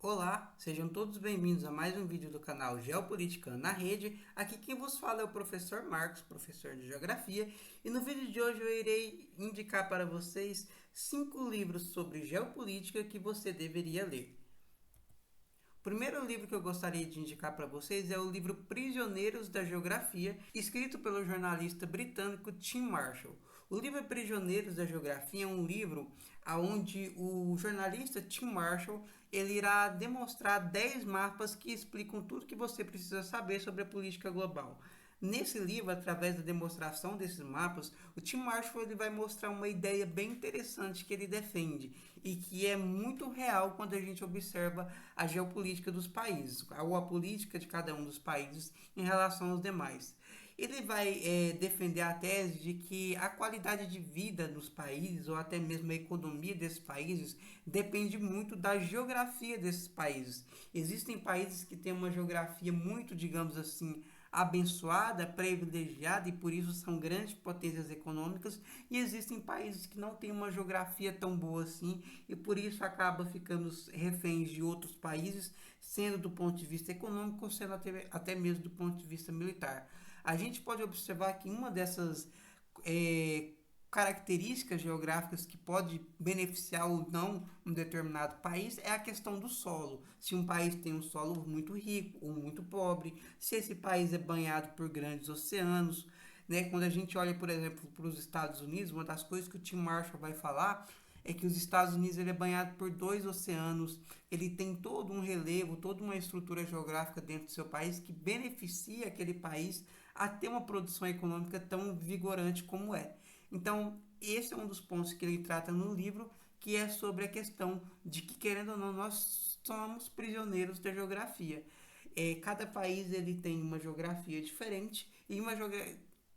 Olá, sejam todos bem-vindos a mais um vídeo do canal Geopolítica na Rede. Aqui quem vos fala é o professor Marcos, professor de Geografia, e no vídeo de hoje eu irei indicar para vocês 5 livros sobre geopolítica que você deveria ler. O primeiro livro que eu gostaria de indicar para vocês é o livro Prisioneiros da Geografia, escrito pelo jornalista britânico Tim Marshall. O livro Prisioneiros da Geografia é um livro onde o jornalista Tim Marshall ele irá demonstrar 10 mapas que explicam tudo que você precisa saber sobre a política global. Nesse livro, através da demonstração desses mapas, o Tim Marshall ele vai mostrar uma ideia bem interessante que ele defende e que é muito real quando a gente observa a geopolítica dos países, ou a política de cada um dos países em relação aos demais. Ele vai defender a tese de que a qualidade de vida dos países, ou até mesmo a economia desses países, depende muito da geografia desses países. Existem países que têm uma geografia muito, digamos assim, abençoada, privilegiada e por isso são grandes potências econômicas, e existem países que não têm uma geografia tão boa assim e por isso acaba ficando reféns de outros países, sendo do ponto de vista econômico, sendo até mesmo do ponto de vista militar. A gente pode observar que uma dessas características geográficas que pode beneficiar ou não um determinado país é a questão do solo. Se um país tem um solo muito rico ou muito pobre, se esse país é banhado por grandes oceanos, né? Quando a gente olha, por exemplo, para os Estados Unidos, uma das coisas que o Tim Marshall vai falar é que os Estados Unidos ele é banhado por 2 oceanos, ele tem todo um relevo, toda uma estrutura geográfica dentro do seu país que beneficia aquele país a ter uma produção econômica tão vigorante como é. Então, esse é um dos pontos que ele trata no livro, que é sobre a questão de que, querendo ou não, nós somos prisioneiros da geografia. Cada país ele tem uma geografia diferente e uma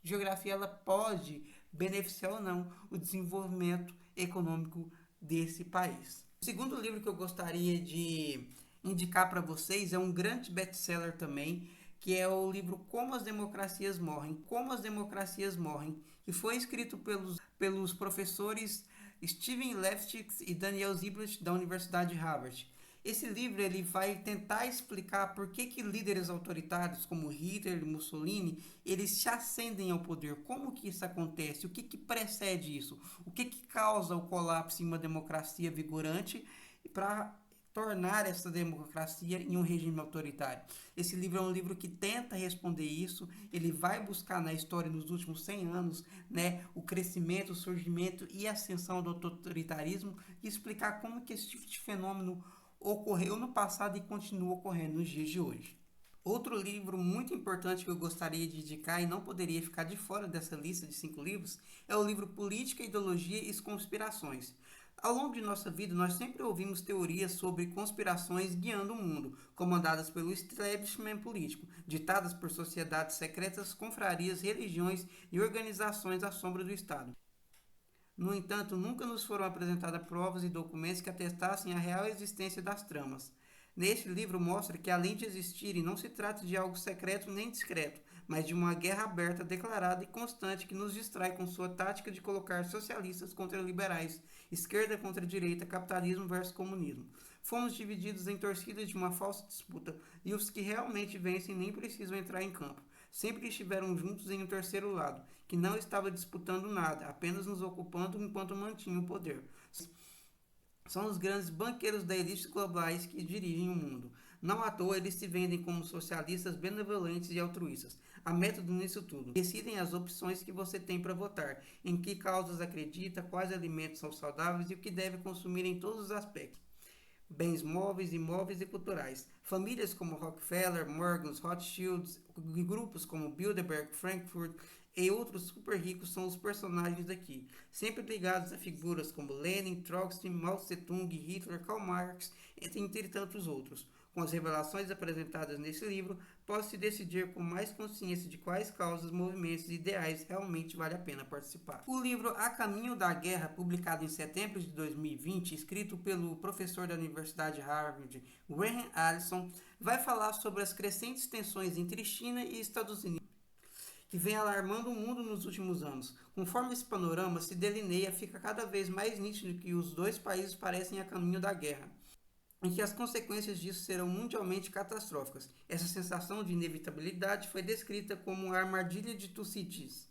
geografia ela pode beneficiar ou não o desenvolvimento econômico desse país. O segundo livro que eu gostaria de indicar para vocês é um grande best-seller também, que é o livro Como as Democracias Morrem. Como as Democracias Morrem, que foi escrito pelos professores Steven Lefschitz e Daniel Ziblatt da Universidade de Harvard. Esse livro ele vai tentar explicar por que líderes autoritários como Hitler e Mussolini eles se ascendem ao poder, como que isso acontece, o que precede isso, o que causa o colapso em uma democracia vigorante para tornar essa democracia em um regime autoritário. Esse livro é um livro que tenta responder isso, ele vai buscar na história nos últimos 100 anos, né, o crescimento, o surgimento e a ascensão do autoritarismo e explicar como que esse tipo de fenômeno ocorreu no passado e continua ocorrendo nos dias de hoje. Outro livro muito importante que eu gostaria de indicar e não poderia ficar de fora dessa lista de 5 livros é o livro Política, Ideologia e Conspirações. Ao longo de nossa vida, nós sempre ouvimos teorias sobre conspirações guiando o mundo, comandadas pelo establishment político, ditadas por sociedades secretas, confrarias, religiões e organizações à sombra do Estado. No entanto, nunca nos foram apresentadas provas e documentos que atestassem a real existência das tramas. Neste livro mostra que, além de existirem, não se trata de algo secreto nem discreto, mas de uma guerra aberta, declarada e constante que nos distrai com sua tática de colocar socialistas contra liberais, esquerda contra direita, capitalismo versus comunismo. Fomos divididos em torcidas de uma falsa disputa, e os que realmente vencem nem precisam entrar em campo. Sempre estiveram juntos em um terceiro lado, que não estava disputando nada, apenas nos ocupando enquanto mantinha o poder. São os grandes banqueiros da elite globais que dirigem o mundo. Não à toa eles se vendem como socialistas benevolentes e altruístas. Há método nisso tudo. Decidem as opções que você tem para votar, em que causas acredita, quais alimentos são saudáveis e o que deve consumir em todos os aspectos. Bens móveis, imóveis e culturais. Famílias como Rockefeller, Morgan, Rothschilds, grupos como Bilderberg, Frankfurt e outros super ricos são os personagens daqui, sempre ligados a figuras como Lenin, Trotsky, Mao Tse-tung, Hitler, Karl Marx, entre tantos outros. Com as revelações apresentadas nesse livro, pode-se decidir com mais consciência de quais causas, movimentos e ideais realmente vale a pena participar. O livro A Caminho da Guerra, publicado em setembro de 2020, escrito pelo professor da Universidade de Harvard, Graham Allison, vai falar sobre as crescentes tensões entre China e Estados Unidos, que vem alarmando o mundo nos últimos anos. Conforme esse panorama se delineia, fica cada vez mais nítido que os dois países parecem a caminho da guerra. em que as consequências disso serão mundialmente catastróficas. Essa sensação de inevitabilidade foi descrita como a armadilha de Tucídides.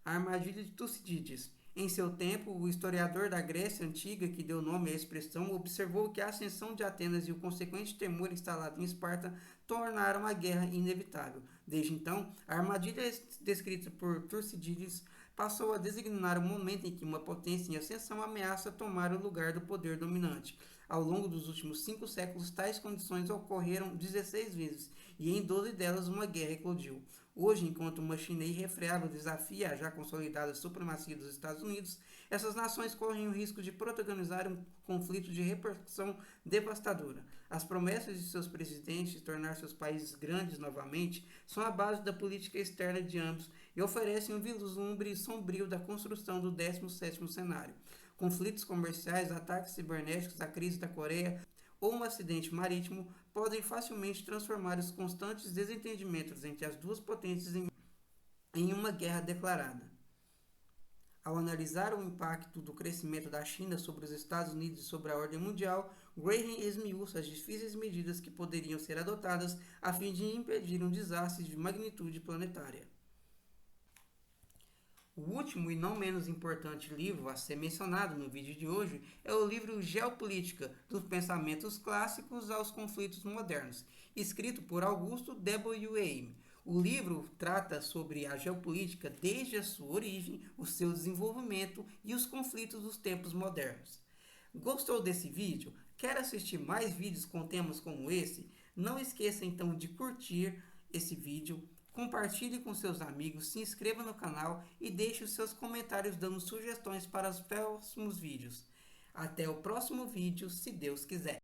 A armadilha de Tucídides. Em seu tempo, o historiador da Grécia Antiga, que deu nome à expressão, observou que a ascensão de Atenas e o consequente temor instalado em Esparta tornaram a guerra inevitável. Desde então, a armadilha descrita por Tucídides passou a designar o momento em que uma potência em ascensão ameaça tomar o lugar do poder dominante. Ao longo dos últimos 5 séculos, tais condições ocorreram 16 vezes, e em 12 delas uma guerra eclodiu. Hoje, enquanto uma China irrefreável desafia a já consolidada supremacia dos Estados Unidos, essas nações correm o risco de protagonizar um conflito de repercussão devastadora. As promessas de seus presidentes de tornar seus países grandes novamente são a base da política externa de ambos e oferecem um vislumbre sombrio da construção do 17º cenário. Conflitos comerciais, ataques cibernéticos, a crise da Coreia ou um acidente marítimo podem facilmente transformar os constantes desentendimentos entre as duas potências em uma guerra declarada. Ao analisar o impacto do crescimento da China sobre os Estados Unidos e sobre a ordem mundial, Graham esmiuça as difíceis medidas que poderiam ser adotadas a fim de impedir um desastre de magnitude planetária. O último e não menos importante livro a ser mencionado no vídeo de hoje é o livro Geopolítica, dos Pensamentos Clássicos aos Conflitos Modernos, escrito por Augusto W. Ame. O livro trata sobre a geopolítica desde a sua origem, o seu desenvolvimento e os conflitos dos tempos modernos. Gostou desse vídeo? Quer assistir mais vídeos com temas como esse? Não esqueça então de curtir esse vídeo, compartilhe com seus amigos, se inscreva no canal e deixe os seus comentários dando sugestões para os próximos vídeos. Até o próximo vídeo, se Deus quiser.